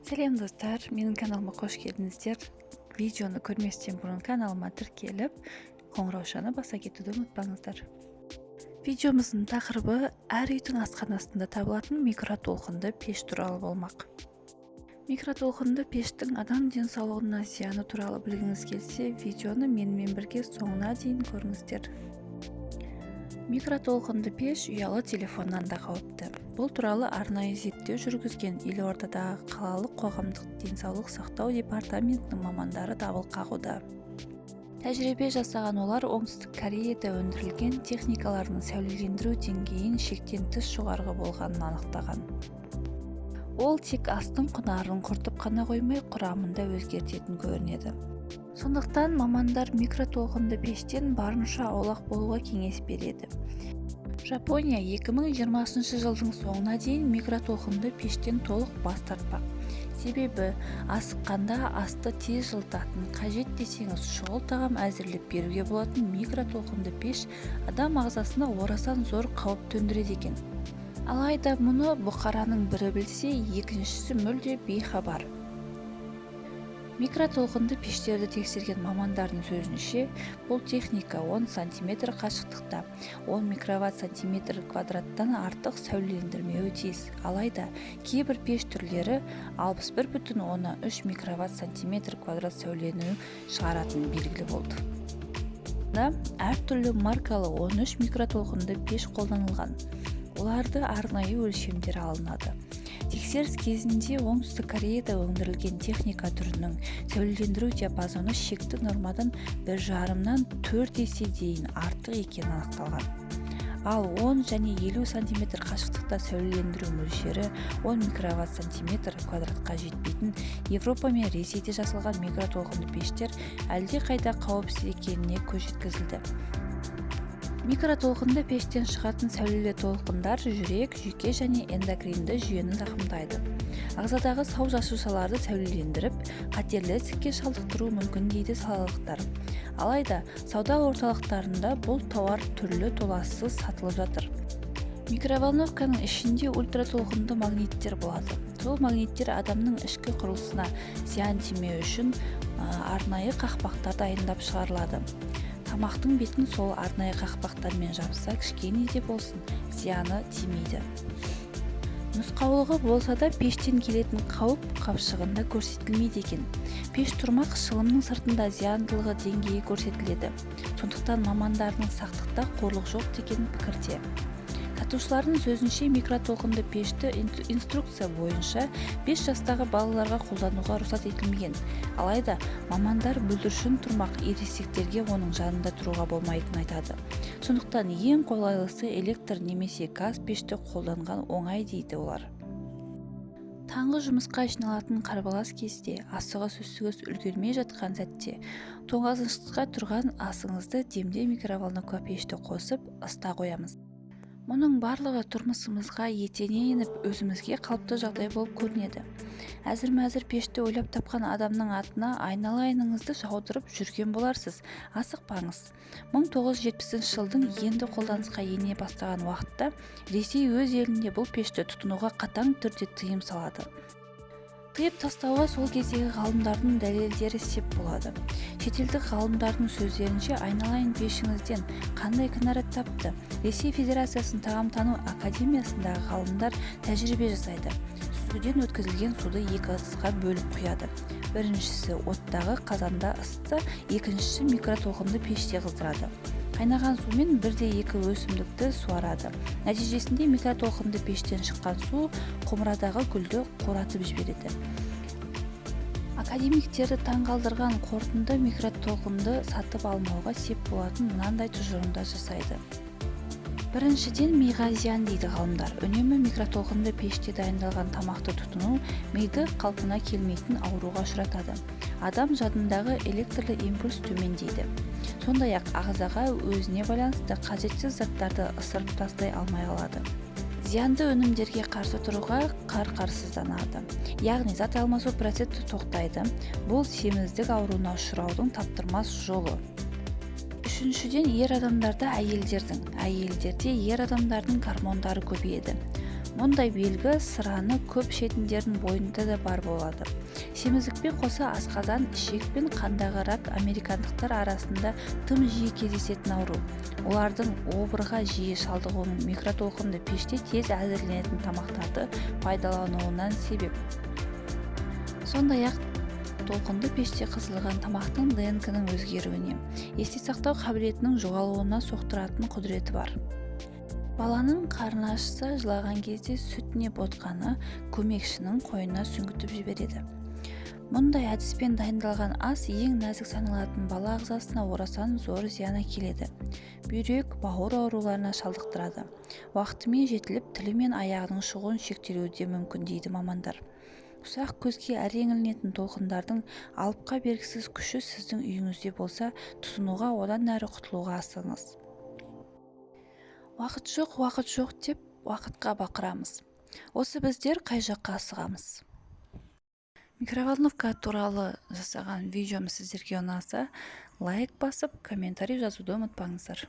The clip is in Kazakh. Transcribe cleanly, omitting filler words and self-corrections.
Сәлем достар, менің каналыма қош келдіңіздер. Видеоны көрместен бұрын каналыма тіркеліп, қоңыраушаны баса кетуді ұмытпаңыздар. Видеомыздың тақырыбы әр үйдің асханасында табылатын микротолқынды пеш туралы болмақ. Микротолқынды пештің адам денсаулығына зияны туралы білгіңіз келсе, видеоны менімен бірге соңына дейін көріңіздер. Микротолқынды пеш ұялы телефоннан да қауіпті. Бұл туралы арнайы зерттеу жүргізген Елордадағы қалалық қоғамдық денсаулық сақтау департаментінің мамандары дабыл қағуда. Тәжірибе жасаған олар Оңтүстік Кореяда өндірілген техникалардың сәулелендіру деңгейін шектен тыс жоғарғы болғанын анықтаған. Ол тек астың құнарын құртып қана қоймай, құрамында өзгертетін көрінеді. Сондықтан мамандар микротолқынды пештен барынша аулақ болуға кеңес береді. Жапония 2020 жылдың соңына дейін микротолқынды пештен толық бас тартпақ. Себебі асыққанда асты тез жылытатын, қажет десеңіз шұғыл тағам әзірлеп беруге болатын микротолқынды пеш адам ағзасына орасан зор қауіп төндіреді екен. Алайда мұны бұқараның бірі білсе, екіншісі мүлде бейхабар. Микротолқынды пештерді тексерген мамандардың сөзінше, бұл техника 10 см қашықтықта 10 микроватт сантиметр квадраттан артық сәулелендірмеуі тиіс. Алайда кейбір пеш түрлері 61,3 микроватт сантиметр квадрат сәулені шығаратын белгілі болды. Әртүрлі маркалы 13 микротолқынды пеш қолданылған. Оларды арнайы өлшемдер алынады. Тексеріс кезінде Оңтүстік Кореяда өндірілген техника түрінің сәулелендіру диапазоны шекті нормадан 1,5-нан 4 есе дейін артық екені анықталған. Ал 10 және 50 см қашықтықта сәулелендіру мөлшері 10 микроватт сантиметр квадратқа жетпейтін Европа мен Ресейде жасалған микротолқынды пештер әлде қайда қауіпсіз екеніне көз жеткізілді. Микротолқынды пештен шығатын сәулелі толқындар жүрек, жүйке және эндокринді жүйені зақымдайды. Ағзадағы сау жасушаларды сәулелендіріп, қатерлі ісікке шалдықтыруы мүмкін дейді салалықтар. Алайда сауда орталықтарында бұл тауар түрлі толассыз сатылып жатыр. Микроволновканың ішінде ультратолқынды магниттер болады. Сол магниттер адамның ішкі құрылысына зиян тимеу үшін арнайы қақпақтар дайындап шығарылады. Тамақтың бетін сол арнайы қақпақтармен жапса, кішкене де болсын, зияны тимейді. Нұсқаулығы болса да пештен келетін қауіп қапшығында көрсетілмейді екен. Пеш тұрмақ шылымның сыртында зияндылығы деңгейі көрсетіледі. Сондықтан мамандардың сақтықта қорлық жоқ деген пікірде. Сатушылардың сөзінше микротолқынды пешті инструкция бойынша 5 жастағы балаларға қолдануға рұқсат етілмеген. Алайда мамандар бүлдіршін тұрмақ ересектерге оның жанында тұруға болмайтынын айтады. Сондықтан ең қолайлысы электр немесе газ пешті қолданған оңай дейді олар. Таңғы жұмысқа жиналатын қарбалас кезде, асығыс-үсігіс үлгермей жатқан сәтте, тоңазытқышқа тұрған асыңызды демде микроволновка пешті қосып, ысыта қоямыз. Мұның барлығы тұрмысымызға етене еніп, өзімізге қалыпты жағдай болып көрінеді. Әзір-мәзір пешті ойлап тапқан адамның атына айналайыныңызды жаудырып жүрген боларсыз. Асықпаңыз. 1970 жылдың енді қолданысқа ене бастаған уақытта Ресей өз елінде бұл пешті тұтынуға қатаң түрде тыйым салады. Тыйып тастауға сол кездегі ғалымдардың дәлелдері сеп болады. Шетелдік ғалымдардың сөздерінше айналайын пешіңізден қандай кінәрат тапты? Ресей Федерациясының тағамтану академиясындағы ғалымдар тәжірибе жасайды. Сүзгіден өткізілген суды 2 ыдысқа бөліп құяды. Біріншісі оттағы қазанда ысытса, екіншісі микротолқынды пеште қыздырады. Қайнаған сумен 1,2 өсімдікті суарады. Нәтижесінде микротолқынды пештен шыққан су құмырадағы гүлді қуратып жібереді. Академиктерді таңғалдырған қорытынды микротолқынды сатып алмауға сеп болатын мынандай тұжырымдар жасайды. Біріншіден, миға зиян дейді ғалымдар. Үнемі микротолқынды пеште дайындалған тамақты тұтыну миды қалпына келмейтін ауруға ұшыратады. Адам жадындағы электрлі импульс төмендейді. Сондай-ақ ағзаға өзіне байланысты қажетсіз заттарды ысырып тастай алмай қалады. Зиянды өнімдерге қарсы тұруға қарсызданады. Яғни зат алмасу процесі тоқтайды. Бұл семіздік ауруына ұшыраудың таптырмас жолы. Үшіншіден, ер адамдарда әйелдерде ер адамдардың гормондары көбейеді. Мұндай белгі сыраны көп ішетіндердің бойында да бар болады. Семіздікпен қоса асқазан, ішек пен қандағы рак американдықтар арасында тым жиі кездесетін ауру. Олардың обырға жиі шалдығуының микротолқынды пеште тез әзірленетін тамақтарды пайдалануынан себеп. Сондай-ақ толқынды пеште қысылған тамақтың ДНК-ның өзгеруіне, есте сақтау қабілетінің жоғалуына соқтыратын құдіреті бар. Баланың қарны ашса, жылаған кезде сүтіне ботқаны көмекшінің қойнына сүңгітіп жібереді. Мұндай әдіспен дайындалған ас ең нәзік саналатын бала ағзасына орасан зор зиян әкеледі. Бүйрек, бауыр ауруларына шалдықтырады. Уақытымен жетіліп, тілі мен аяғының шығуын шектелуі де мүмкін дейді мамандар. Ұсақ көзге әрең ілінетін толқындардың алыпқа бергісіз күші сіздің үйіңізде болса, тұтынуға одан әрі құтылуға асығыңыз. Уақыт жоқ деп уақытқа бақырамыз. Осы біздер қай жаққа асығамыз? Микроволновка туралы жасаған видеом сіздерге ұнаса, лайк басып, комментарий жазуды ұмытпаңыздар.